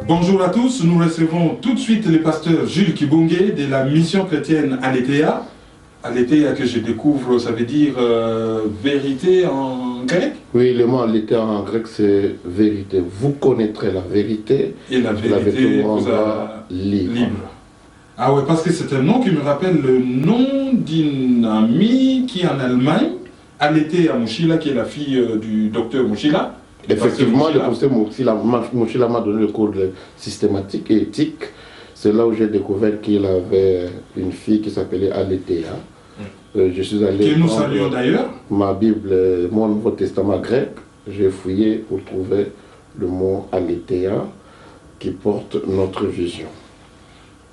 Bonjour à tous, nous recevons tout de suite le pasteur Jules Kibungé de la mission chrétienne Aletheia. Aletheia que je découvre, ça veut dire vérité en grec? Oui, le mot Aletheia en grec c'est vérité. Vous connaîtrez la vérité et la vérité vous vous rendra libre. Ah ouais, parce que c'est un nom qui me rappelle le nom d'une amie qui est en Allemagne, Aletheia Mouchila, qui est la fille du docteur Mouchila. Effectivement, le professeur Mouchila m'a donné le cours de systématique et éthique. C'est là où j'ai découvert qu'il avait une fille qui s'appelait Aletheia. Je suis allé que nous saluons d'ailleurs. Ma Bible, mon Nouveau Testament grec, j'ai fouillé pour trouver le mot Aletheia qui porte notre vision.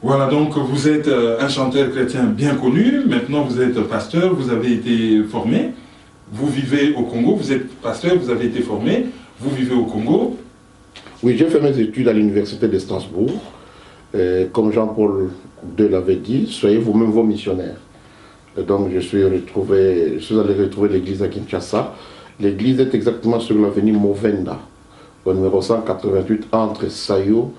Voilà, donc vous êtes un chanteur chrétien bien connu, maintenant vous êtes pasteur, vous avez été formé, vous vivez au Congo, vous êtes pasteur, vous avez été formé, vous vivez au Congo. Oui, j'ai fait mes études à l'université de Strasbourg. Comme Jean-Paul II l'avait dit, soyez vous-même vos missionnaires. Et donc je suis allé retrouver l'église à Kinshasa. L'église est exactement sur l'avenue Movenda, au numéro 188 entre Sayo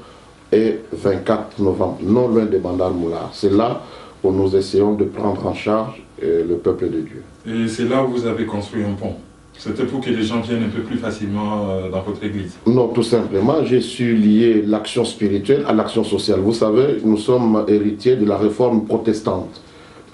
et 24 novembre, non loin de Bandar Moulard. C'est là où nous essayons de prendre en charge le peuple de Dieu. Et c'est là où vous avez construit un pont. C'était pour que les gens viennent un peu plus facilement dans votre église? Non, tout simplement, j'ai su lier l'action spirituelle à l'action sociale. Vous savez, nous sommes héritiers de la réforme protestante.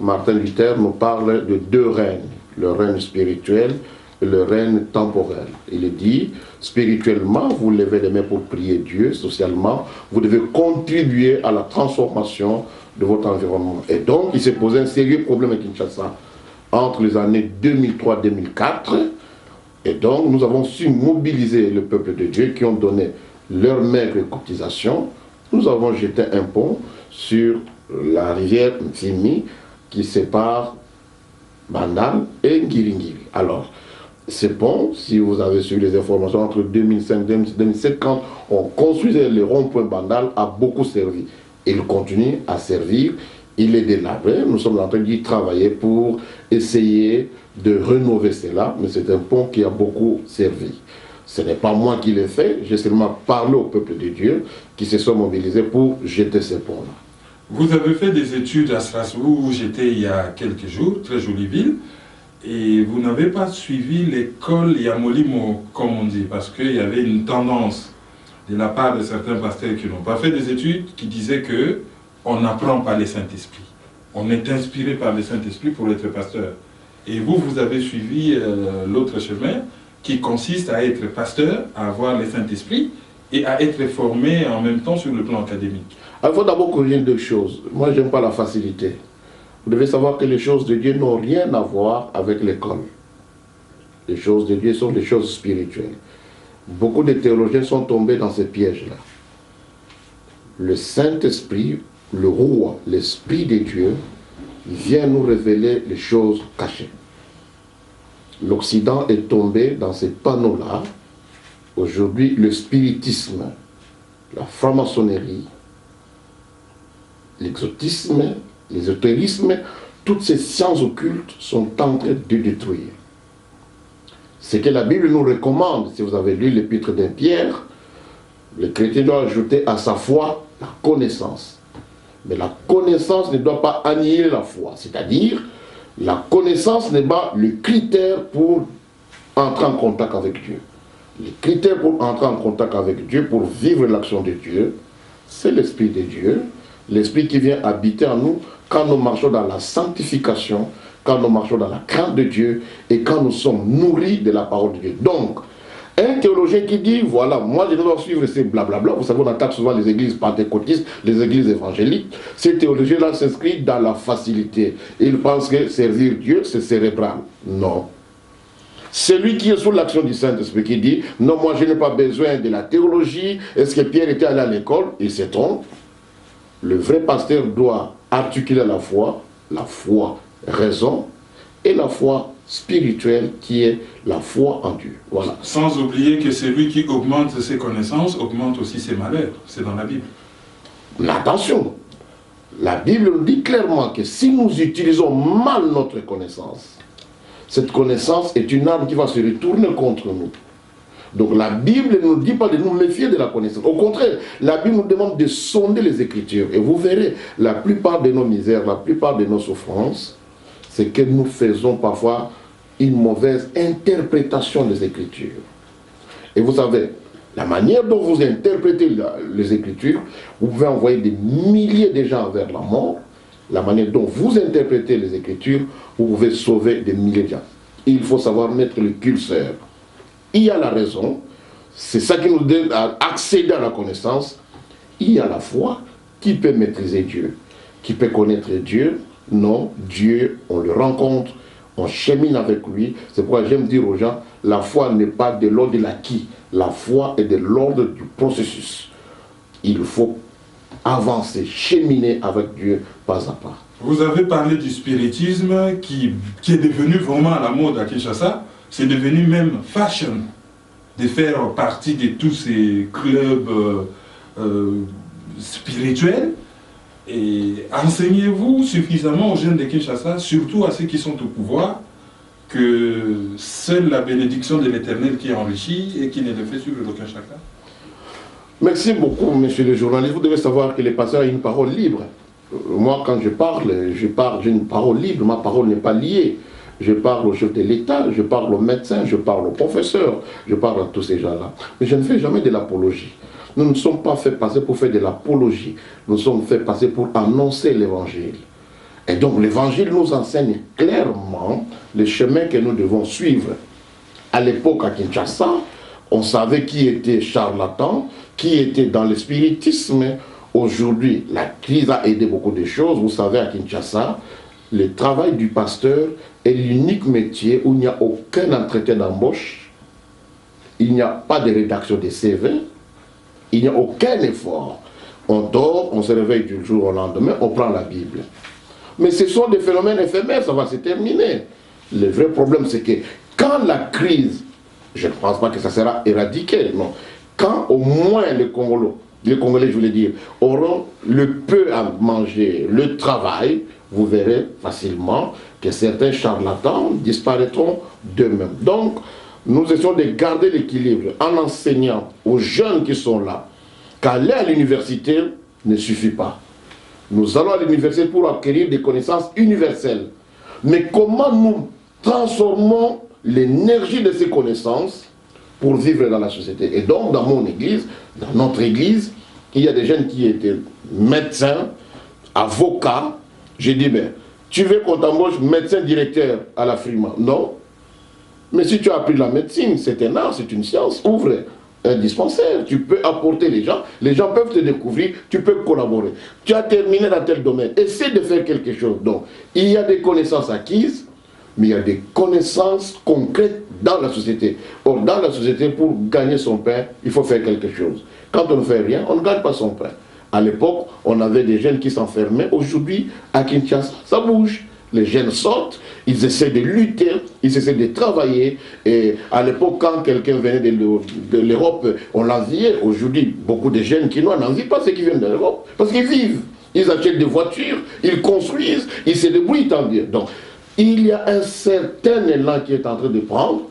Martin Luther nous parle de deux règnes, le règne spirituel et le règne temporel. Il dit, spirituellement, vous levez les mains pour prier Dieu, socialement, vous devez contribuer à la transformation de votre environnement. Et donc, il s'est posé un sérieux problème à Kinshasa entre les années 2003-2004. Et donc, nous avons su mobiliser le peuple de Dieu qui ont donné leur maigre cotisation. Nous avons jeté un pont sur la rivière Mfimi qui sépare Bandal et Ngiringiri. Alors, ce pont, si vous avez suivi les informations entre 2005 et 2007, quand on construisait le rond-point Bandal, a beaucoup servi. Il continue à servir, il est délabré. Nous sommes en train d'y travailler pour essayer de rénover cela, mais c'est un pont qui a beaucoup servi. Ce n'est pas moi qui l'ai fait, j'ai seulement parlé au peuple de Dieu qui se sont mobilisés pour jeter ce pont-là. Vous avez fait des études à Strasbourg où j'étais il y a quelques jours, très jolie ville, et vous n'avez pas suivi l'école Yamolimo, comme on dit, parce qu'il y avait une tendance de la part de certains pasteurs qui n'ont pas fait des études, qui disaient qu'on n'apprend pas le Saint-Esprit. On est inspiré par le Saint-Esprit pour être pasteur. Et vous, vous avez suivi l'autre chemin qui consiste à être pasteur, à avoir le Saint-Esprit et à être formé en même temps sur le plan académique. Il faut d'abord corriger deux choses. Moi, je n'aime pas la facilité. Vous devez savoir que les choses de Dieu n'ont rien à voir avec l'école. Les choses de Dieu sont des choses spirituelles. Beaucoup de théologiens sont tombés dans ces pièges-là. Le Saint-Esprit, le roi, l'Esprit de Dieu, vient nous révéler les choses cachées. L'Occident est tombé dans ces panneaux-là. Aujourd'hui, le spiritisme, la franc-maçonnerie, l'exotisme, l'ésotérisme, toutes ces sciences occultes sont en train de détruire. Ce que la Bible nous recommande, si vous avez lu l'épître d'un Pierre, le chrétien doit ajouter à sa foi la connaissance. Mais la connaissance ne doit pas annihiler la foi. C'est-à-dire, la connaissance n'est pas le critère pour entrer en contact avec Dieu. Le critère pour entrer en contact avec Dieu, pour vivre l'action de Dieu, c'est l'Esprit de Dieu, l'Esprit qui vient habiter en nous quand nous marchons dans la sanctification, quand nous marchons dans la crainte de Dieu et quand nous sommes nourris de la parole de Dieu. Donc, un théologien qui dit, voilà, moi je dois suivre ces blablabla, vous savez, on attaque souvent les églises pentecôtistes, les églises évangéliques, ces théologiens-là s'inscrivent dans la facilité. Ils pensent que servir Dieu, c'est cérébral. Non. Celui qui est sous l'action du Saint-Esprit qui dit, non, moi je n'ai pas besoin de la théologie, est-ce que Pierre était allé à l'école? Il se trompe. Le vrai pasteur doit articuler la foi raison, et la foi spirituelle qui est la foi en Dieu. Voilà. Sans oublier que celui qui augmente ses connaissances augmente aussi ses malheurs. C'est dans la Bible. Mais attention, la Bible nous dit clairement que si nous utilisons mal notre connaissance, cette connaissance est une arme qui va se retourner contre nous. Donc la Bible ne nous dit pas de nous méfier de la connaissance. Au contraire, la Bible nous demande de sonder les Écritures. Et vous verrez, la plupart de nos misères, la plupart de nos souffrances, c'est que nous faisons parfois une mauvaise interprétation des Écritures. Et vous savez, la manière dont vous interprétez les Écritures, vous pouvez envoyer des milliers de gens vers la mort. La manière dont vous interprétez les Écritures, vous pouvez sauver des milliers de gens. Il faut savoir mettre le curseur. Il y a la raison, c'est ça qui nous donne à accéder à la connaissance. Il y a la foi. Qui peut maîtriser Dieu? Qui peut connaître Dieu? Non, Dieu, on le rencontre, on chemine avec lui. C'est pourquoi j'aime dire aux gens, la foi n'est pas de l'ordre de l'acquis. La foi est de l'ordre du processus. Il faut avancer, cheminer avec Dieu pas à pas. Vous avez parlé du spiritisme qui est devenu vraiment à la mode à Kinshasa. C'est devenu même fashion de faire partie de tous ces clubs spirituels. Et enseignez-vous suffisamment aux jeunes de Kinshasa, surtout à ceux qui sont au pouvoir, que seule la bénédiction de l'Éternel qui enrichit et qui ne le fait suivre d'aucun chacun. Merci beaucoup, monsieur le journaliste. Vous devez savoir que les pasteurs ont une parole libre. Moi, quand je parle d'une parole libre. Ma parole n'est pas liée. Je parle au chef de l'État, je parle aux médecins, je parle aux professeurs, je parle à tous ces gens-là. Mais je ne fais jamais de l'apologie. Nous ne sommes pas fait passer pour faire de l'apologie. Nous sommes fait passer pour annoncer l'Évangile. Et donc l'Évangile nous enseigne clairement le chemin que nous devons suivre. À l'époque, à Kinshasa, on savait qui était charlatan, qui était dans le spiritisme. Aujourd'hui, la crise a aidé beaucoup de choses. Vous savez, à Kinshasa, le travail du pasteur est l'unique métier où il n'y a aucun entretien d'embauche, il n'y a pas de rédaction de CV, il n'y a aucun effort. On dort, on se réveille du jour au lendemain, on prend la Bible. Mais ce sont des phénomènes éphémères, ça va se terminer. Le vrai problème, c'est que quand la crise, je ne pense pas que ça sera éradiqué, non. Quand au moins les Congolais, je voulais dire, auront le peu à manger, le travail, vous verrez facilement que certains charlatans disparaîtront d'eux-mêmes. Donc, nous essayons de garder l'équilibre en enseignant aux jeunes qui sont là qu'aller à l'université ne suffit pas. Nous allons à l'université pour acquérir des connaissances universelles. Mais comment nous transformons l'énergie de ces connaissances pour vivre dans la société? Et donc, dans mon église, dans notre église, il y a des jeunes qui étaient médecins, avocats. J'ai dit, ben, tu veux qu'on t'embauche médecin directeur à la FRIMA? Non. Mais si tu as appris la médecine, c'est un art, c'est une science, ouvre un dispensaire, tu peux apporter les gens peuvent te découvrir, tu peux collaborer. Tu as terminé dans tel domaine, essaie de faire quelque chose. Donc, il y a des connaissances acquises, mais il y a des connaissances concrètes dans la société. Or, dans la société, pour gagner son pain, il faut faire quelque chose. Quand on ne fait rien, on ne gagne pas son pain. À l'époque, on avait des jeunes qui s'enfermaient. Aujourd'hui, à Kinshasa, ça bouge. Les jeunes sortent, ils essaient de lutter, ils essaient de travailler. Et à l'époque, quand quelqu'un venait de l'Europe, on l'enviait. Aujourd'hui, beaucoup de jeunes qui n'envient pas ceux qui viennent de l'Europe. Parce qu'ils vivent. Ils achètent des voitures, ils construisent, ils se débrouillent tant bien. Donc, il y a un certain élan qui est en train de prendre.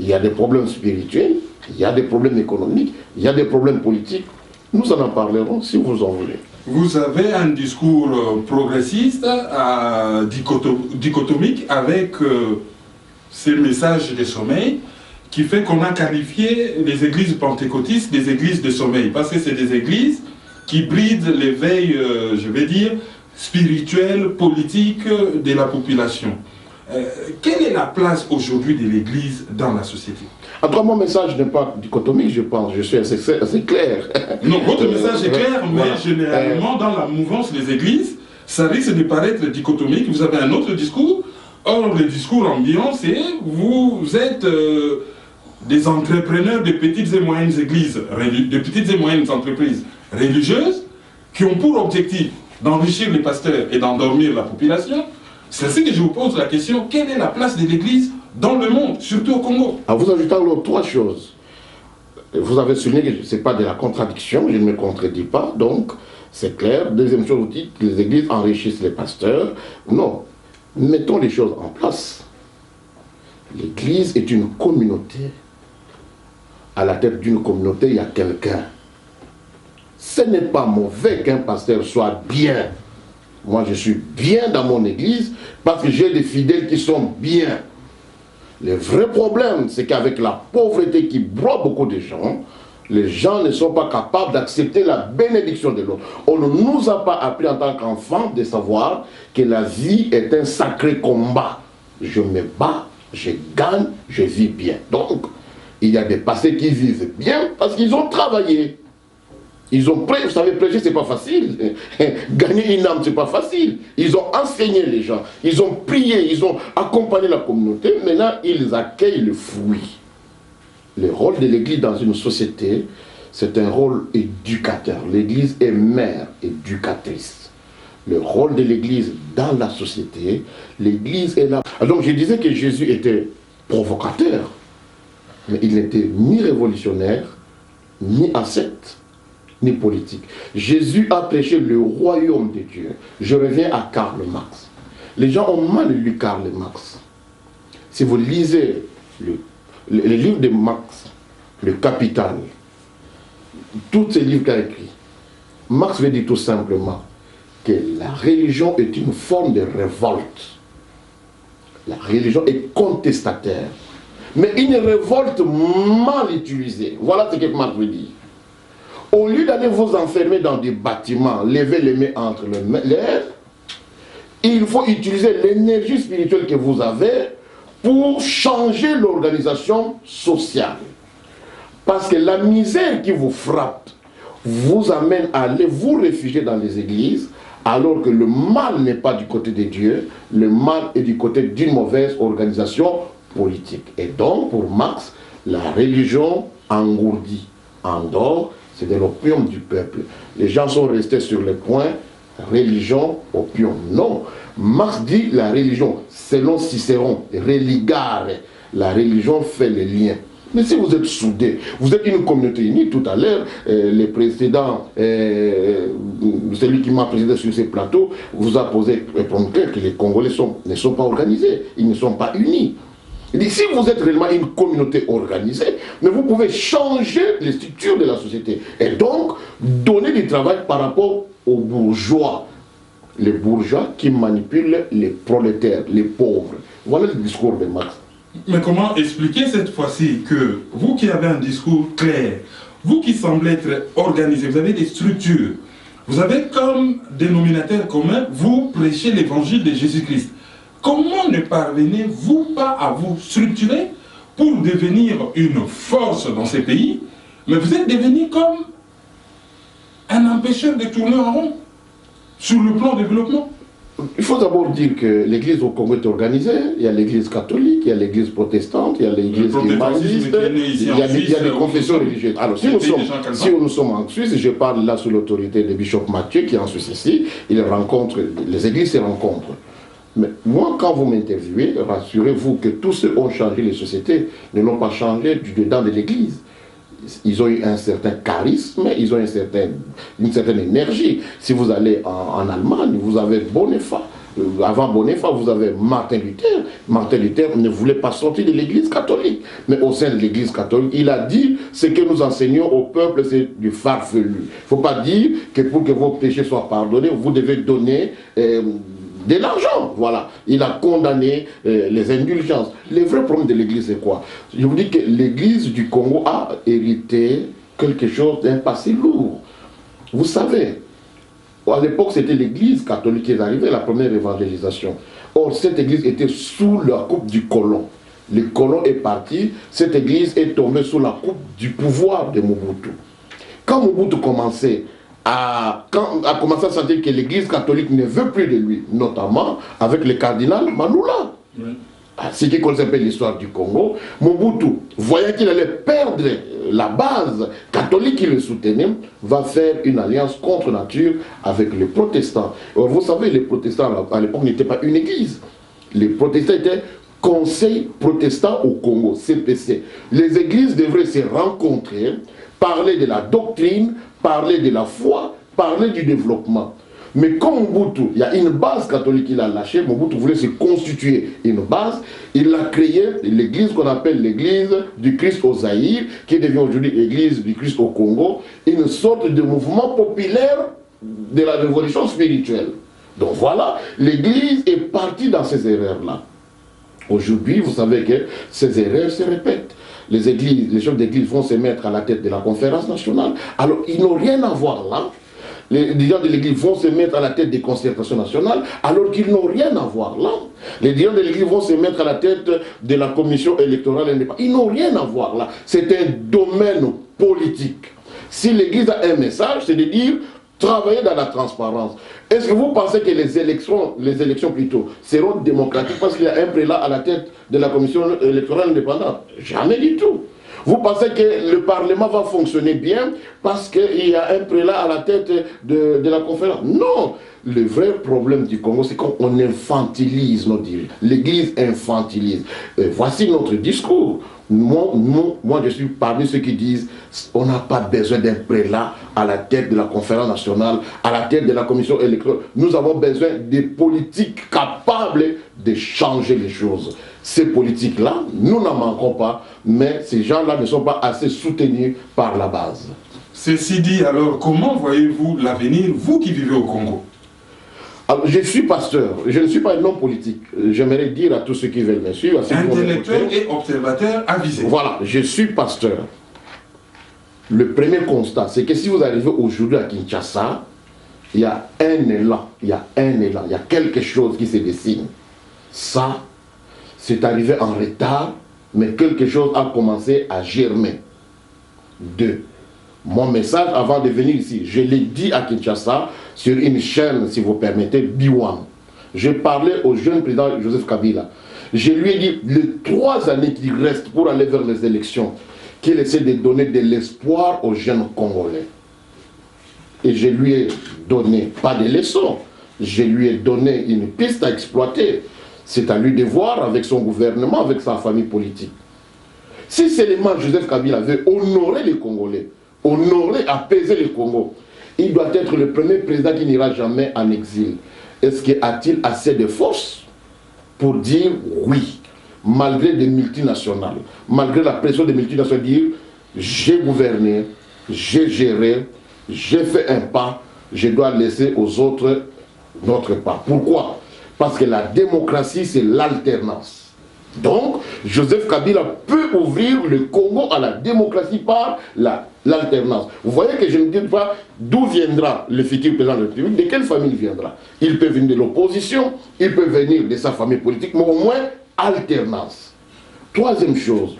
Il y a des problèmes spirituels, il y a des problèmes économiques, il y a des problèmes politiques. Nous en parlerons si vous en voulez. Vous avez un discours progressiste, dichotomique, avec ces messages de sommeil qui fait qu'on a qualifié les églises pentecôtistes des églises de sommeil, parce que c'est des églises qui brident l'éveil, je vais dire, spirituel, politique de la population. Quelle est la place aujourd'hui de l'église dans la société? En tout cas, mon message n'est pas dichotomique, je pense. Je suis assez clair. Non, votre message est clair, mais voilà. Généralement, dans la mouvance des églises, ça risque de paraître dichotomique. Vous avez un autre discours. Or, le discours ambiant, c'est vous êtes des entrepreneurs de petites et moyennes églises, de petites et moyennes entreprises religieuses qui ont pour objectif d'enrichir les pasteurs et d'endormir la population. C'est ainsi que je vous pose la question, quelle est la place de l'église dans le monde, surtout au Congo? En vous ajoutant alors trois choses. Vous avez souligné que ce n'est pas de la contradiction, je ne me contredis pas, donc c'est clair. Deuxième chose, vous dites que les églises enrichissent les pasteurs. Non, mettons les choses en place. L'église est une communauté à la tête d'une communauté, il y a quelqu'un. Ce n'est pas mauvais qu'un pasteur soit bien. Moi, je suis bien dans mon église parce que j'ai des fidèles qui sont bien. Le vrai problème, c'est qu'avec la pauvreté qui broie beaucoup de gens, les gens ne sont pas capables d'accepter la bénédiction de l'autre. On ne nous a pas appris en tant qu'enfants de savoir que la vie est un sacré combat. Je me bats, je gagne, je vis bien. Donc, il y a des pasteurs qui vivent bien parce qu'ils ont travaillé. Ils ont prêché, vous savez, prêcher, c'est pas facile. Gagner une âme, c'est pas facile. Ils ont enseigné les gens, ils ont prié, ils ont accompagné la communauté. Maintenant, ils accueillent le fruit. Le rôle de l'Église dans une société, c'est un rôle éducateur. L'Église est mère éducatrice. Le rôle de l'Église dans la société, l'Église est là. Donc je disais que Jésus était provocateur, mais il n'était ni révolutionnaire, ni ascète, ni politique. Jésus a prêché le royaume de Dieu. Je reviens à Karl Marx. Les gens ont mal lu Karl Marx. Si vous lisez le livre de Marx, le Capital, tous ces livres qu'il a écrits, Marx veut dire tout simplement que la religion est une forme de révolte. La religion est contestataire. Mais une révolte mal utilisée. Voilà ce que Marx veut dire. Au lieu d'aller vous enfermer dans des bâtiments, lever les mains entre l'air, il faut utiliser l'énergie spirituelle que vous avez pour changer l'organisation sociale. Parce que la misère qui vous frappe vous amène à aller vous réfugier dans les églises, alors que le mal n'est pas du côté de Dieu, le mal est du côté d'une mauvaise organisation politique. Et donc, pour Marx, la religion engourdit, endort, c'est de l'opium du peuple. Les gens sont restés sur le point, religion, opium. Non. Marx dit la religion, selon Cicéron, religare, la religion fait les liens. Mais si vous êtes soudés, vous êtes une communauté unie, tout à l'heure, les précédents, celui qui m'a présidé sur ces plateaux, vous a posé le problème que les Congolais ne sont pas organisés, ils ne sont pas unis. Il dit, si vous êtes réellement une communauté organisée, mais vous pouvez changer les structures de la société et donc donner du travail par rapport aux bourgeois. Les bourgeois qui manipulent les prolétaires, les pauvres. Voilà le discours de Marx. Mais comment expliquer cette fois-ci que vous qui avez un discours clair, vous qui semblez être organisé, vous avez des structures, vous avez comme dénominateur commun, vous prêchez l'évangile de Jésus-Christ. Comment ne parvenez-vous pas à vous structurer pour devenir une force dans ces pays, mais vous êtes devenu comme un empêcheur de tourner en rond sur le plan développement? Il faut d'abord dire que l'église au Congo est organisée. Il y a l'église catholique, il y a l'église protestante, il y a l'église humaniste, il y a des confessions religieuses. Alors si nous sommes en Suisse, je parle là sous l'autorité de Bishop Mathieu qui est en Suisse ici, les églises se rencontrent. Mais moi, quand vous m'interviewez, rassurez-vous que tous ceux qui ont changé les sociétés ne l'ont pas changé du dedans de l'église. Ils ont eu un certain charisme, ils ont une certaine énergie. Si vous allez en Allemagne, vous avez Bonhoeffer. Avant Bonhoeffer, vous avez Martin Luther. Martin Luther ne voulait pas sortir de l'église catholique. Mais au sein de l'église catholique, il a dit ce que nous enseignons au peuple, c'est du farfelu. Il ne faut pas dire que pour que vos péchés soient pardonnés, vous devez donner de l'argent, voilà. Il a condamné les indulgences. Le vrai problème de l'église, c'est quoi? Je vous dis que l'église du Congo a hérité quelque chose d'un passé lourd. Vous savez, à l'époque, c'était l'église catholique qui est arrivée, la première évangélisation. Or, cette église était sous la coupe du colon. Le colon est parti, cette église est tombée sous la coupe du pouvoir de Mobutu. Quand Mobutu commençait a commencé à sentir que l'église catholique ne veut plus de lui, notamment avec le cardinal Manoula. Oui. Ce qui concerne l'histoire du Congo, Mobutu, voyant qu'il allait perdre la base catholique qui le soutenait, va faire une alliance contre nature avec les protestants. Alors, vous savez, les protestants à l'époque n'étaient pas une église. Les protestants étaient Conseil protestant au Congo, CPC. Les églises devraient se rencontrer, parler de la doctrine, parler de la foi, parler du développement. Mais comme Mobutu, il y a une base catholique qu'il a lâchée, Mobutu voulait se constituer une base, il a créé l'église qu'on appelle l'église du Christ au Zaïre, qui devient aujourd'hui l'église du Christ au Congo, une sorte de mouvement populaire de la révolution spirituelle. Donc voilà, l'église est partie dans ces erreurs-là. Aujourd'hui, vous savez que ces erreurs se répètent. Les églises, les chefs d'église vont se mettre à la tête de la conférence nationale, alors ils n'ont rien à voir là. Les dirigeants de l'église vont se mettre à la tête des concertations nationales alors qu'ils n'ont rien à voir là. Les dirigeants de l'église vont se mettre à la tête de la commission électorale indépendante. Ils n'ont rien à voir là. C'est un domaine politique. Si l'église a un message, c'est de dire travailler dans la transparence. Est-ce que vous pensez que les élections plutôt, seront démocratiques parce qu'il y a un prélat à la tête de la commission électorale indépendante? Jamais du tout. Vous pensez que le Parlement va fonctionner bien parce qu'il y a un prélat à la tête de la conférence? Non. Le vrai problème du Congo, c'est qu'on infantilise nos dirigeants. L'Église infantilise. Voici notre discours. Moi, je suis parmi ceux qui disent on n'a pas besoin d'un prélat à la tête de la conférence nationale, à la tête de la commission électorale. Nous avons besoin des politiques capables de changer les choses. Ces politiques-là, nous n'en manquons pas, mais ces gens-là ne sont pas assez soutenus par la base. Ceci dit, alors, comment voyez-vous l'avenir, vous qui vivez au Congo? Alors, je suis pasteur, je ne suis pas un homme politique. J'aimerais dire à tous ceux qui veulent me suivre... Intellectuel et observateur avisé. Voilà, je suis pasteur. Le premier constat, c'est que si vous arrivez aujourd'hui à Kinshasa, il y a un élan, il y a quelque chose qui se dessine. Ça, c'est arrivé en retard, mais quelque chose a commencé à germer. 2. Mon message avant de venir ici, je l'ai dit à Kinshasa, sur une chaîne, si vous permettez, B1. J'ai parlé au jeune président Joseph Kabila. Je lui ai dit, les 3 années qui restent pour aller vers les élections, qu'il essaie de donner de l'espoir aux jeunes Congolais. Et je lui ai donné, pas de leçons, je lui ai donné une piste à exploiter. C'est à lui de voir avec son gouvernement, avec sa famille politique. Si seulement Joseph Kabila veut honorer les Congolais, honorer, apaiser le Congo, il doit être le premier président qui n'ira jamais en exil. Est-ce qu'il a-t-il assez de force pour dire oui, malgré des multinationales, malgré la pression des multinationales, dire j'ai gouverné, j'ai géré, j'ai fait un pas, je dois laisser aux autres notre pas. Pourquoi? Parce que la démocratie, c'est l'alternance. Donc, Joseph Kabila peut ouvrir le Congo à la démocratie par l'alternance. Vous voyez que je ne dis pas d'où viendra le futur président de la République, de quelle famille il viendra. Il peut venir de l'opposition, il peut venir de sa famille politique, mais au moins alternance. 3e chose,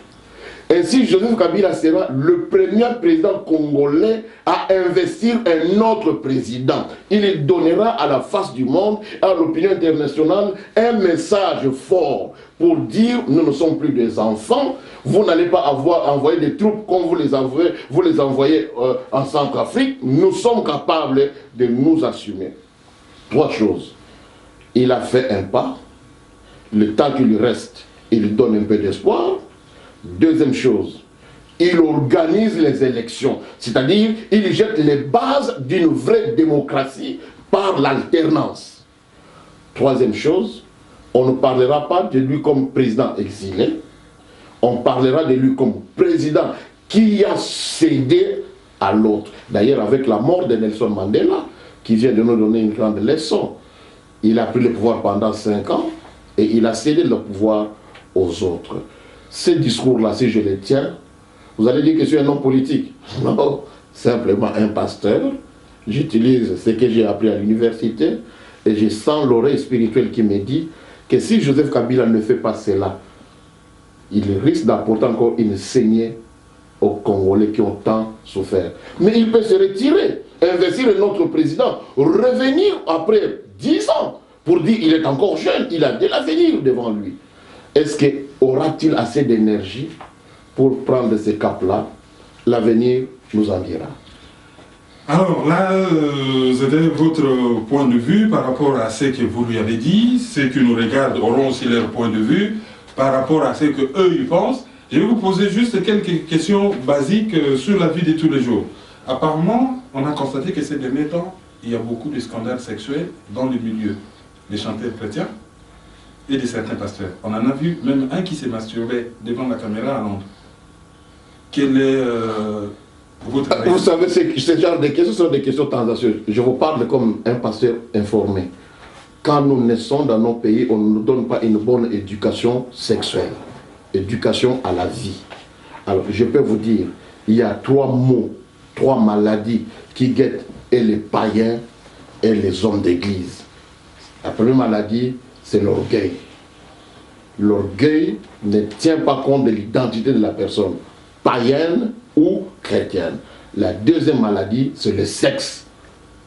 ainsi Joseph Kabila sera le premier président congolais à investir un autre président. Il donnera à la face du monde, à l'opinion internationale, un message fort pour dire nous ne sommes plus des enfants, vous n'allez pas envoyer des troupes comme vous les envoyez en Centrafrique, nous sommes capables de nous assumer. 3 choses. Il a fait un pas, le temps qu'il lui reste, il donne un peu d'espoir. 2e chose, il organise les élections, c'est-à-dire il jette les bases d'une vraie démocratie par l'alternance. 3e chose, on ne parlera pas de lui comme président exilé, on parlera de lui comme président qui a cédé à l'autre. D'ailleurs, avec la mort de Nelson Mandela, qui vient de nous donner une grande leçon, il a pris le pouvoir pendant 5 ans et il a cédé le pouvoir aux autres. Ces discours-là, si je les tiens, vous allez dire que je suis un homme politique. Non, simplement un pasteur. J'utilise ce que j'ai appris à l'université et je sens l'oreille spirituelle qui me dit que si Joseph Kabila ne fait pas cela, il risque d'apporter encore une saignée aux Congolais qui ont tant souffert. Mais il peut se retirer, investir un autre président, revenir après 10 ans pour dire qu'il est encore jeune, il a de l'avenir devant lui. Est-ce qu'aura-t-il assez d'énergie pour prendre ces caps-là? L'avenir nous en dira. Alors là, c'était votre point de vue par rapport à ce que vous lui avez dit. Ceux qui nous regardent auront aussi leur point de vue par rapport à ce qu'eux ils pensent. Je vais vous poser juste quelques questions basiques sur la vie de tous les jours. Apparemment, on a constaté que ces derniers temps, il y a beaucoup de scandales sexuels dans le milieu des chanteurs chrétiens et de certains pasteurs. On en a vu même un qui s'est masturbé devant la caméra à Londres. Quel est votre avis? Vous savez, ce genre de questions sont des questions tendancieuses. Je vous parle comme un pasteur informé. Quand nous naissons dans nos pays, on ne nous donne pas une bonne éducation sexuelle, éducation à la vie. Alors, je peux vous dire, il y a 3 maux, 3 maladies qui guettent et les païens et les hommes d'église. La première maladie, c'est l'orgueil. L'orgueil ne tient pas compte de l'identité de la personne, païenne ou chrétienne. La deuxième maladie, c'est le sexe.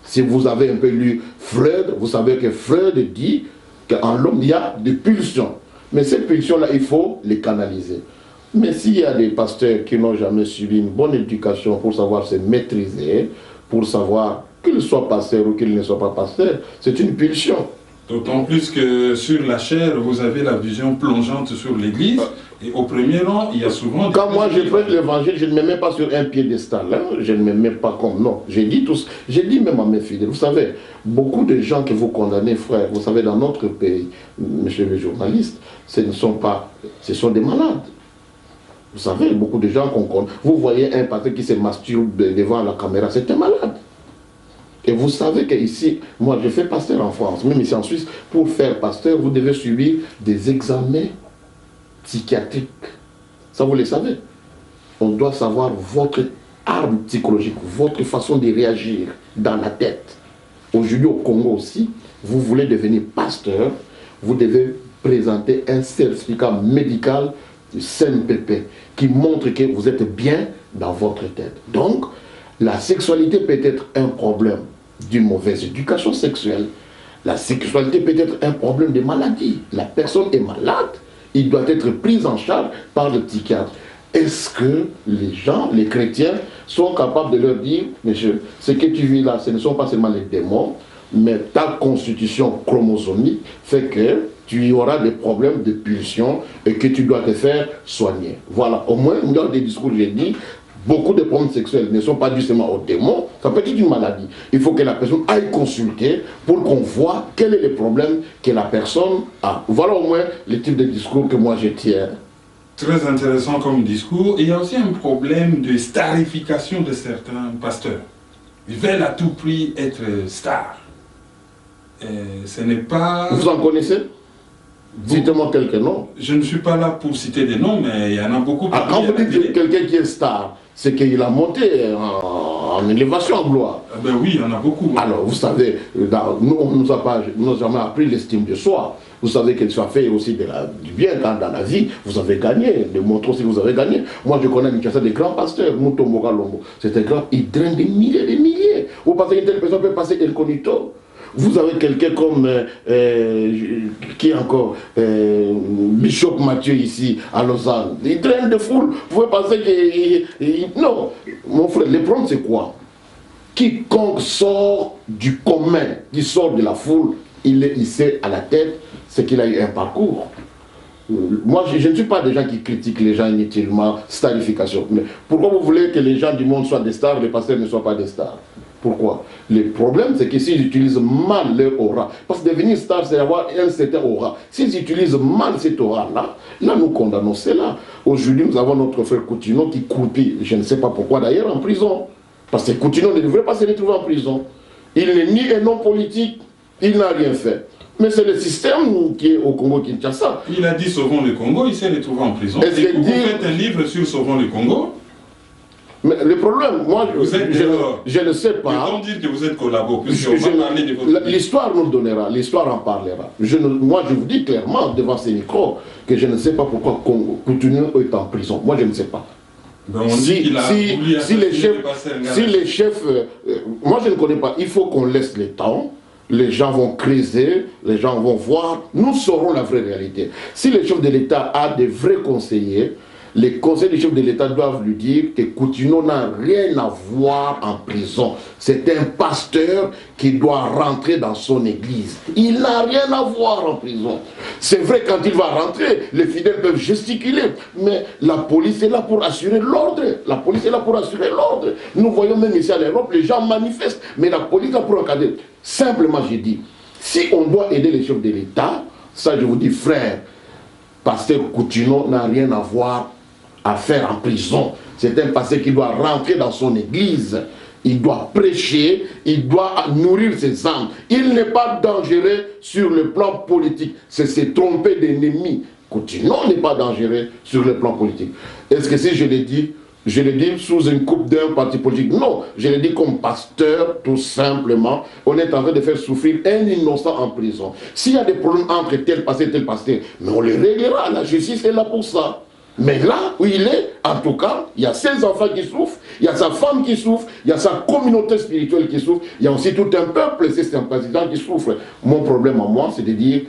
Si vous avez un peu lu Freud, vous savez que Freud dit qu'en l'homme, il y a des pulsions. Mais ces pulsions-là, il faut les canaliser. Mais s'il y a des pasteurs qui n'ont jamais suivi une bonne éducation pour savoir se maîtriser, pour savoir qu'ils soient pasteurs ou qu'ils ne soient pas pasteurs, c'est une pulsion. D'autant plus que sur la chair, vous avez la vision plongeante sur l'Église. Et au premier rang, il y a souvent... Quand moi je prêche l'évangile, je ne me mets pas sur un piédestal. Hein? Je ne me mets pas comme... Non, j'ai dit même à mes fidèles, vous savez, beaucoup de gens que vous condamnez, frère, vous savez, dans notre pays, monsieur le journaliste, ce sont des malades. Vous savez, beaucoup de gens qu'on connaît. Vous voyez un pasteur qui se masturbe devant la caméra, c'est un malade. Et vous savez qu'ici, moi je fais pasteur en France, même ici en Suisse, pour faire pasteur, vous devez subir des examens psychiatriques. Ça vous le savez. On doit savoir votre arme psychologique, votre façon de réagir dans la tête. Aujourd'hui au Congo aussi, vous voulez devenir pasteur, vous devez présenter un certificat médical du CNPP qui montre que vous êtes bien dans votre tête. Donc, la sexualité peut être un problème d'une mauvaise éducation sexuelle. La sexualité peut être un problème de maladie. La personne est malade, il doit être pris en charge par le psychiatre. Est-ce que les gens, les chrétiens, sont capables de leur dire, monsieur, ce que tu vis là, ce ne sont pas seulement les démons, mais ta constitution chromosomique fait que tu auras des problèmes de pulsion et que tu dois te faire soigner. Voilà, au moins, dans des discours, j'ai dit, beaucoup de problèmes sexuels ne sont pas dus seulement aux démons, ça peut être une maladie. Il faut que la personne aille consulter pour qu'on voit quel est le problème que la personne a. Voilà au moins le type de discours que moi je tiens. Très intéressant comme discours. Et il y a aussi un problème de starification de certains pasteurs. Ils veulent à tout prix être stars. Ce n'est pas... Vous en connaissez? Dites-moi quelques noms. Je ne suis pas là pour citer des noms, mais il y en a beaucoup. Quand vous dites quelqu'un qui est star, c'est qu'il a monté en élévation, en gloire. Ben oui, il y en a beaucoup. Alors, vous savez, nous, on ne nous a jamais appris l'estime de soi. Vous savez qu'il soit fait aussi du bien quand dans la vie, vous avez gagné, démontrez si vous avez gagné. Moi, je connais des grands pasteurs, Mutomboka Lombo. C'est un grand, il draine des milliers et des milliers. Vous pensez qu'une telle personne peut passer incognito? Vous avez quelqu'un comme, qui est encore, Bishop Mathieu ici, à Lausanne. Il draine de foule. Vous pouvez penser que... Non, mon frère, le problème c'est quoi? Quiconque sort du commun, qui sort de la foule, il est hissé à la tête, c'est qu'il a eu un parcours. Moi, je ne suis pas des gens qui critiquent les gens inutilement, starification. Mais pourquoi vous voulez que les gens du monde soient des stars, les pasteurs ne soient pas des stars? Pourquoi? Le problème, c'est que s'ils utilisent mal leur aura, parce que devenir star, c'est avoir un certain aura. S'ils utilisent mal cette aura-là, là, nous condamnons cela. Aujourd'hui, nous avons notre frère Coutinho qui croupit, je ne sais pas pourquoi d'ailleurs, en prison. Parce que Coutinho ne devrait pas se retrouver en prison. Il n'est ni un homme politique, il n'a rien fait. Mais c'est le système qui est au Congo-Kinshasa. Il a dit Sauvons le Congo, il s'est retrouvé en prison. Est-ce que vous faites un livre sur Sauvons le Congo? Mais le problème, moi, je ne sais pas. Comment dire que vous êtes collabo? L'histoire nous donnera, l'histoire en parlera. Moi, je vous dis clairement devant ces micros que je ne sais pas pourquoi Coutinho est en prison. Moi, je ne sais pas. Ben si les chefs, moi je ne connais pas, il faut qu'on laisse le temps, les gens vont creuser, les gens vont voir, nous saurons la vraie réalité. Si le chef de l'État a des vrais conseillers, les conseils du chef de l'État doivent lui dire que Coutinho n'a rien à voir en prison. C'est un pasteur qui doit rentrer dans son église. Il n'a rien à voir en prison. C'est vrai, quand il va rentrer, les fidèles peuvent gesticuler, mais la police est là pour assurer l'ordre. La police est là pour assurer l'ordre. Nous voyons même ici à l'Europe, les gens manifestent, mais la police est là pour encadrer. Simplement, j'ai dit, si on doit aider les chefs de l'État, ça je vous dis, frère, pasteur Coutinho n'a rien à voir à faire en prison. C'est un pasteur qui doit rentrer dans son église. Il doit prêcher, il doit nourrir ses âmes. Il n'est pas dangereux sur le plan politique. C'est se tromper d'ennemis. Coutinho n'est pas dangereux sur le plan politique. Est-ce que si je l'ai dit sous une coupe d'un parti politique? Non, je l'ai dit comme pasteur, tout simplement. On est en train de faire souffrir un innocent en prison. S'il y a des problèmes entre tel pasteur et tel pasteur, mais on les réglera. La justice est là pour ça. Mais là où il est, en tout cas, il y a ses enfants qui souffrent, il y a sa femme qui souffre, il y a sa communauté spirituelle qui souffre, il y a aussi tout un peuple, c'est un président qui souffre. Mon problème à moi, c'est de dire,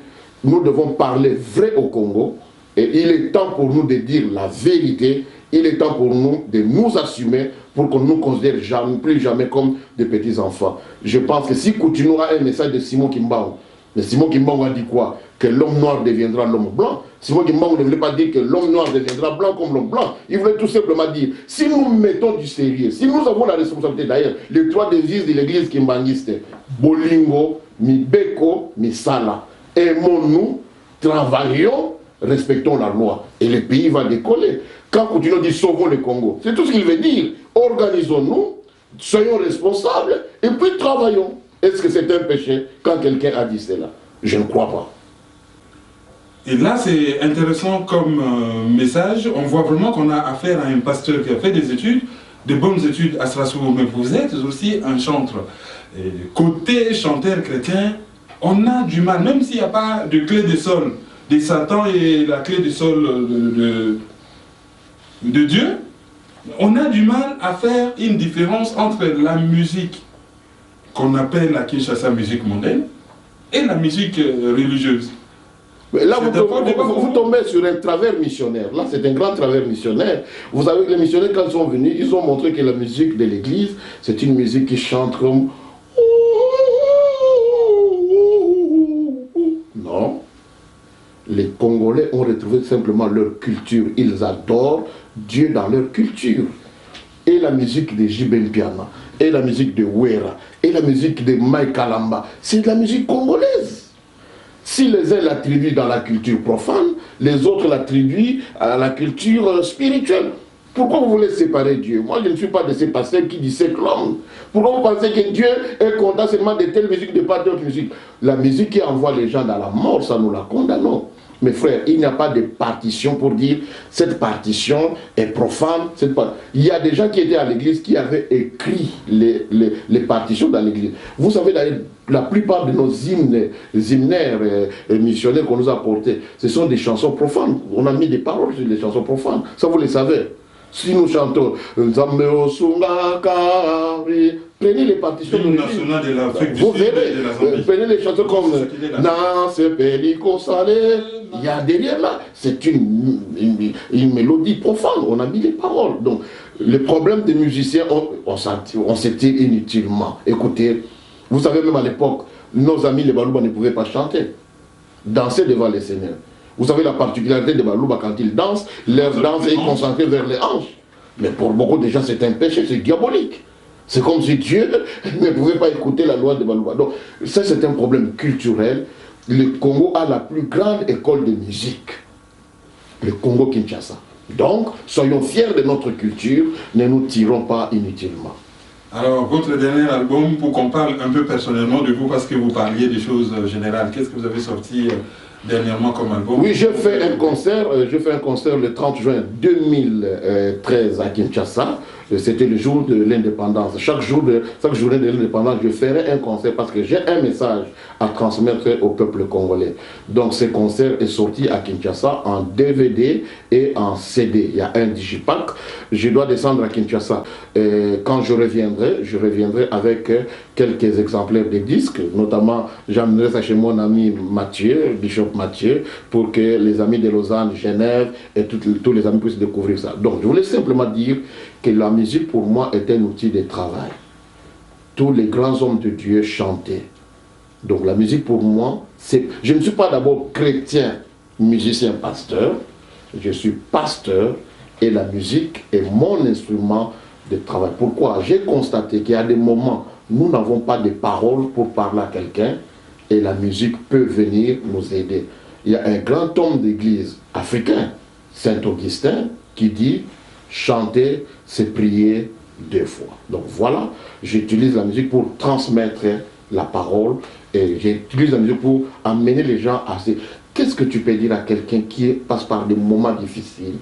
nous devons parler vrai au Congo, et il est temps pour nous de dire la vérité, il est temps pour nous de nous assumer, pour qu'on ne nous considère jamais, plus jamais comme des petits enfants. Je pense que si Coutinho a un message de Simon Kimbangu, mais Simon Kimbangu a dit quoi? Que l'homme noir deviendra l'homme blanc. Simon Kimbangu ne voulait pas dire que l'homme noir deviendra blanc comme l'homme blanc. Il voulait tout simplement dire, si nous mettons du sérieux, si nous avons la responsabilité d'ailleurs, les trois devises de l'église kimbanguiste, Bolingo, Mibeko, Misala, aimons-nous, travaillons, respectons la loi. Et le pays va décoller. Quand Coutinho dit sauvons le Congo, c'est tout ce qu'il veut dire. Organisons-nous, soyons responsables et puis travaillons. Est-ce que c'est un péché quand quelqu'un a dit cela? Je ne crois pas. Et là, c'est intéressant comme message. On voit vraiment qu'on a affaire à un pasteur qui a fait des études, de bonnes études à Strasbourg, mais vous êtes aussi un chantre. Et côté chanteur chrétien, on a du mal, même s'il n'y a pas de clé de sol de Satan et la clé de sol de Dieu, on a du mal à faire une différence entre la musique qu'on appelle à Kinshasa musique mondaine et la musique religieuse. Mais là, vous tombez sur un travers missionnaire. Là, c'est un grand travers missionnaire. Vous savez que les missionnaires, quand ils sont venus, ils ont montré que la musique de l'église, c'est une musique qui chante comme... Non. Les Congolais ont retrouvé simplement leur culture. Ils adorent Dieu dans leur culture. Et la musique de Jibel Piana, et la musique de Wera, et la musique de Mike Kalamba, c'est de la musique congolaise. Si les uns l'attribuent dans la culture profane, les autres l'attribuent à la culture spirituelle. Pourquoi vous voulez séparer Dieu? Moi, je ne suis pas de ces pasteurs qui dissèquent l'homme. Pourquoi vous pensez que Dieu est content seulement de telle musique, de pas d'autre musique? La musique qui envoie les gens dans la mort, ça nous la condamnons. Mes frères, il n'y a pas de partition pour dire cette partition est profane. Il y a des gens qui étaient à l'église qui avaient écrit les partitions dans l'église. Vous savez, la plupart de nos hymnaires missionnaires qu'on nous a portés, ce sont des chansons profanes. On a mis des paroles sur les chansons profanes. Ça, vous le savez. Si nous chantons Nzambe Osungakari, prenez les partitions de nationale de l'Afrique du vous Sud verrez, et de la Zambie. prenez les chansons comme Nan se pelico salé. Il y a derrière là, c'est une mélodie profane. On a mis les paroles. Donc, le problème des musiciens, on s'étire inutilement. Écoutez, vous savez, même à l'époque, nos amis les Balouba ne pouvaient pas chanter, danser devant les seigneurs. Vous savez la particularité des Balouba, quand ils dansent, leur danse est concentrée vers les hanches. Mais pour beaucoup de gens, c'est un péché, c'est diabolique. C'est comme si Dieu ne pouvait pas écouter la loi de Balouba. Donc, ça, c'est un problème culturel. Le Congo a la plus grande école de musique. Le Congo-Kinshasa. Donc, soyons fiers de notre culture, ne nous tirons pas inutilement. Alors, votre dernier album, pour qu'on parle un peu personnellement de vous, parce que vous parliez des choses générales, qu'est-ce que vous avez sorti dernièrement comme album? Oui, j'ai fait un concert le 30 juin 2013 à Kinshasa. C'était le jour de l'indépendance. Chaque journée de l'indépendance, je ferai un concert parce que j'ai un message à transmettre au peuple congolais. Donc ce concert est sorti à Kinshasa en DVD et en CD. Il y a un digipack. Je dois descendre à Kinshasa. Quand je reviendrai avec quelques exemplaires des disques. Notamment, j'amènerai ça chez mon ami Mathieu, Bishop Mathieu, pour que les amis de Lausanne, Genève et tous les amis puissent découvrir ça. Donc je voulais simplement dire que la musique pour moi est un outil de travail. Tous les grands hommes de Dieu chantaient. Donc la musique pour moi, je ne suis pas d'abord chrétien, musicien, pasteur. Je suis pasteur et la musique est mon instrument de travail. Pourquoi? J'ai constaté qu'il y a des moments où nous n'avons pas de paroles pour parler à quelqu'un et la musique peut venir nous aider. Il y a un grand homme d'église africain, Saint Augustin, qui dit chanter, c'est prier 2 fois. Donc voilà, j'utilise la musique pour transmettre la parole et j'utilise la musique pour amener les gens à se... Qu'est-ce que tu peux dire à quelqu'un qui passe par des moments difficiles,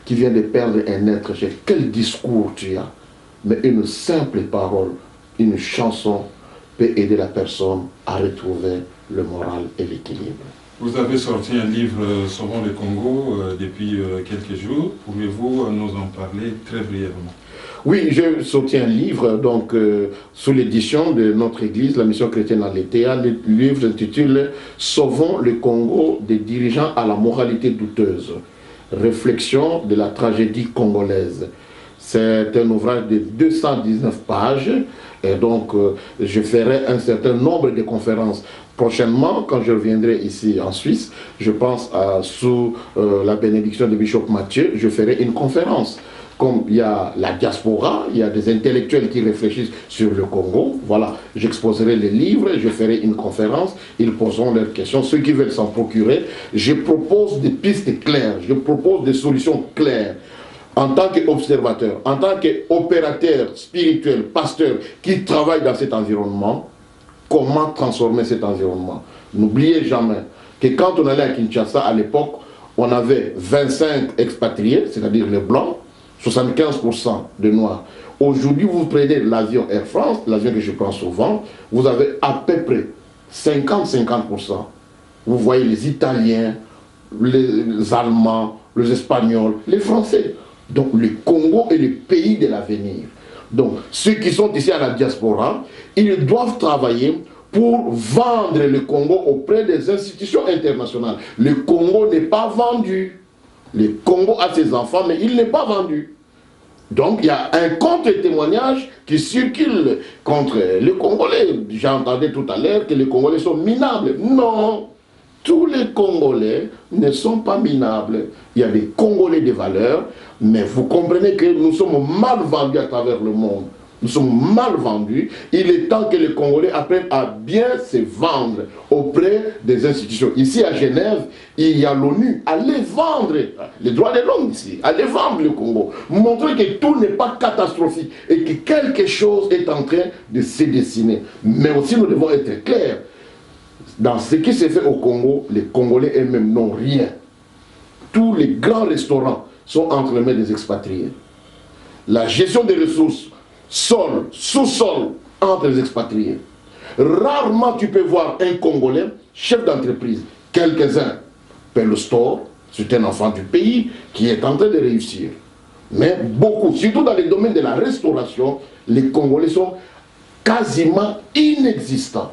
qui vient de perdre un être cher? Quel discours tu as? Mais une simple parole, une chanson peut aider la personne à retrouver le moral et l'équilibre. Vous avez sorti un livre Sauvons le Congo depuis quelques jours. Pouvez-vous nous en parler très brièvement? Oui, j'ai sorti un livre donc sous l'édition de notre église, la mission chrétienne en l'ETA. Le livre s'intitule Sauvons le Congo des dirigeants à la moralité douteuse. Réflexion de la tragédie congolaise. C'est un ouvrage de 219 pages et donc je ferai un certain nombre de conférences. Prochainement, quand je reviendrai ici en Suisse, je pense sous la bénédiction de Bishop Mathieu, je ferai une conférence. Comme il y a la diaspora, il y a des intellectuels qui réfléchissent sur le Congo, voilà, j'exposerai les livres, je ferai une conférence, ils poseront leurs questions, ceux qui veulent s'en procurer, je propose des pistes claires, je propose des solutions claires. En tant qu'observateur, en tant qu'opérateur spirituel, pasteur qui travaille dans cet environnement, comment transformer cet environnement? N'oubliez jamais que quand on allait à Kinshasa à l'époque, on avait 25 expatriés, c'est-à-dire les blancs, 75% de noirs. Aujourd'hui, vous prenez l'avion Air France, l'avion que je prends souvent, vous avez à peu près 50-50%. Vous voyez les Italiens, les Allemands, les Espagnols, les Français. Donc le Congo est le pays de l'avenir. Donc ceux qui sont ici à la diaspora, ils doivent travailler pour vendre le Congo auprès des institutions internationales. Le Congo n'est pas vendu. Le Congo a ses enfants, mais il n'est pas vendu. Donc il y a un contre-témoignage qui circule contre les Congolais. J'entendais tout à l'heure que les Congolais sont minables. Non, tous les Congolais ne sont pas minables. Il y a des Congolais de valeur, mais vous comprenez que nous sommes mal vendus à travers le monde. Nous sommes mal vendus. Il est temps que les Congolais apprennent à bien se vendre auprès des institutions. Ici à Genève, il y a l'ONU. Allez vendre les droits de l'homme ici. Allez vendre le Congo. Montrer que tout n'est pas catastrophique et que quelque chose est en train de se dessiner. Mais aussi nous devons être clairs. Dans ce qui s'est fait au Congo, les Congolais eux-mêmes n'ont rien. Tous les grands restaurants sont entre les mains des expatriés. La gestion des ressources, sol, sous-sol, entre les expatriés. Rarement tu peux voir un Congolais, chef d'entreprise, quelques-uns, Pelle Store, c'est un enfant du pays qui est en train de réussir. Mais beaucoup, surtout dans les domaines de la restauration, les Congolais sont quasiment inexistants.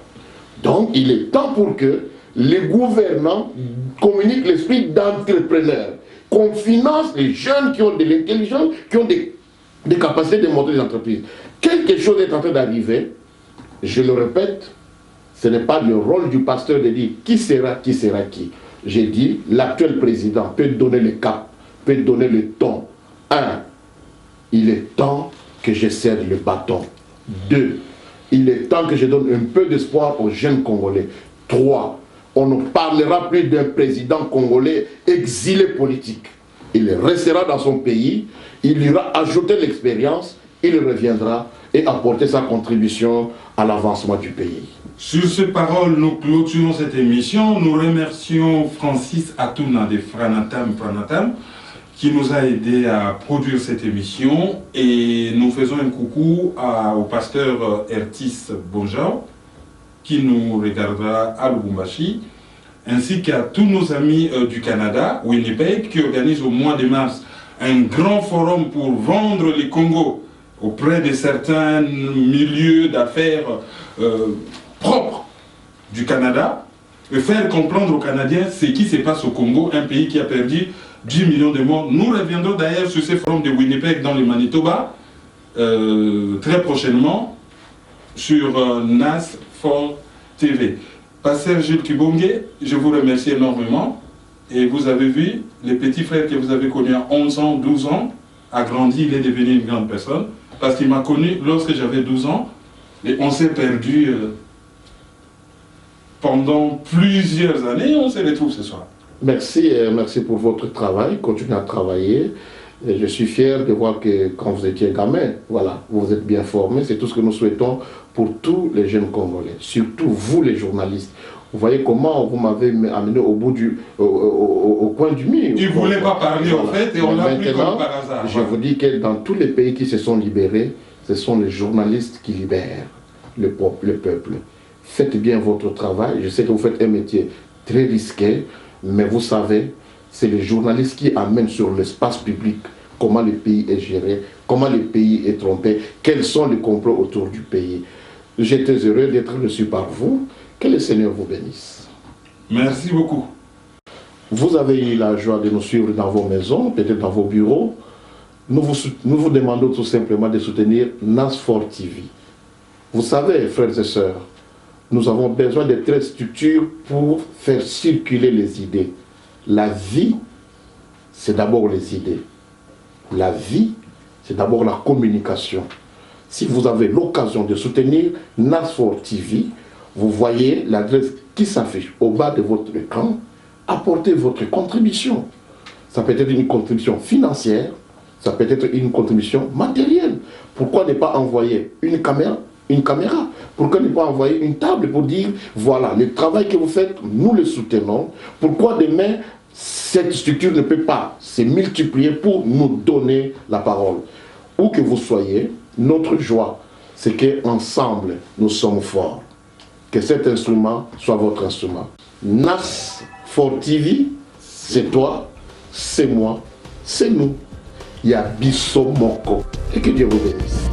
Donc il est temps pour que les gouvernants communiquent l'esprit d'entrepreneur, qu'on finance les jeunes qui ont de l'intelligence, qui ont des capacités de monter des entreprises. Quelque chose est en train d'arriver, je le répète, ce n'est pas le rôle du pasteur de dire qui sera qui. J'ai dit, l'actuel président peut donner le cap, peut donner le ton. 1, il est temps que je cède le bâton. 2, il est temps que je donne un peu d'espoir aux jeunes Congolais. 3, on ne parlera plus d'un président congolais exilé politique. Il restera dans son pays, il ira ajouter l'expérience, il reviendra et apporter sa contribution à l'avancement du pays. Sur ces paroles, nous clôturons cette émission. Nous remercions Francis Atuna de Franatam, qui nous a aidé à produire cette émission. Et nous faisons un coucou au pasteur Ertis Bonjao, qui nous regardera à Lubumbashi, ainsi qu'à tous nos amis du Canada, Winnipeg, qui organise au mois de mars un grand forum pour vendre les Congos auprès de certains milieux d'affaires propres du Canada, et faire comprendre aux Canadiens ce qui se passe au Congo, un pays qui a perdu 10 millions de morts. Nous reviendrons d'ailleurs sur ces forums de Winnipeg dans le Manitoba, très prochainement, sur NAS4 TV. Pasteur Jules Kibonge, je vous remercie énormément. Et vous avez vu, le petit frère que vous avez connu à 11 ans, 12 ans, a grandi, il est devenu une grande personne. Parce qu'il m'a connu lorsque j'avais 12 ans. Et on s'est perdu pendant plusieurs années. On se retrouve ce soir. Merci, merci pour votre travail. Continuez à travailler. Et je suis fier de voir que quand vous étiez gamin, voilà, vous êtes bien formé. C'est tout ce que nous souhaitons pour tous les jeunes Congolais, surtout vous les journalistes. Vous voyez comment vous m'avez amené au bout au coin du mur. Il ne voulait pas parler en fait et on l'a pris comme par hasard. Je vous dis que dans tous les pays qui se sont libérés, ce sont les journalistes qui libèrent le peuple. Faites bien votre travail. Je sais que vous faites un métier très risqué, mais vous savez, c'est les journalistes qui amènent sur l'espace public comment le pays est géré, comment le pays est trompé, quels sont les complots autour du pays. J'étais heureux d'être reçu par vous. Que le Seigneur vous bénisse. Merci beaucoup. Vous avez eu la joie de nous suivre dans vos maisons, peut-être dans vos bureaux. Nous vous demandons tout simplement de soutenir NAS4 TV. Vous savez, frères et sœurs, nous avons besoin de telles structures pour faire circuler les idées. La vie, c'est d'abord les idées. La vie, c'est d'abord la communication. Si vous avez l'occasion de soutenir NAS4 TV, vous voyez l'adresse qui s'affiche au bas de votre écran. Apportez votre contribution. Ça peut être une contribution financière, ça peut être une contribution matérielle. Pourquoi ne pas envoyer une caméra? Pourquoi ne pas envoyer une table pour dire, voilà, le travail que vous faites, nous le soutenons. Pourquoi demain, cette structure ne peut pas se multiplier pour nous donner la parole? Où que vous soyez, notre joie, c'est qu'ensemble, nous sommes forts. Que cet instrument soit votre instrument. NAS4 TV, c'est toi, c'est moi, c'est nous. Il y a Bisso Moko. Et que Dieu vous bénisse.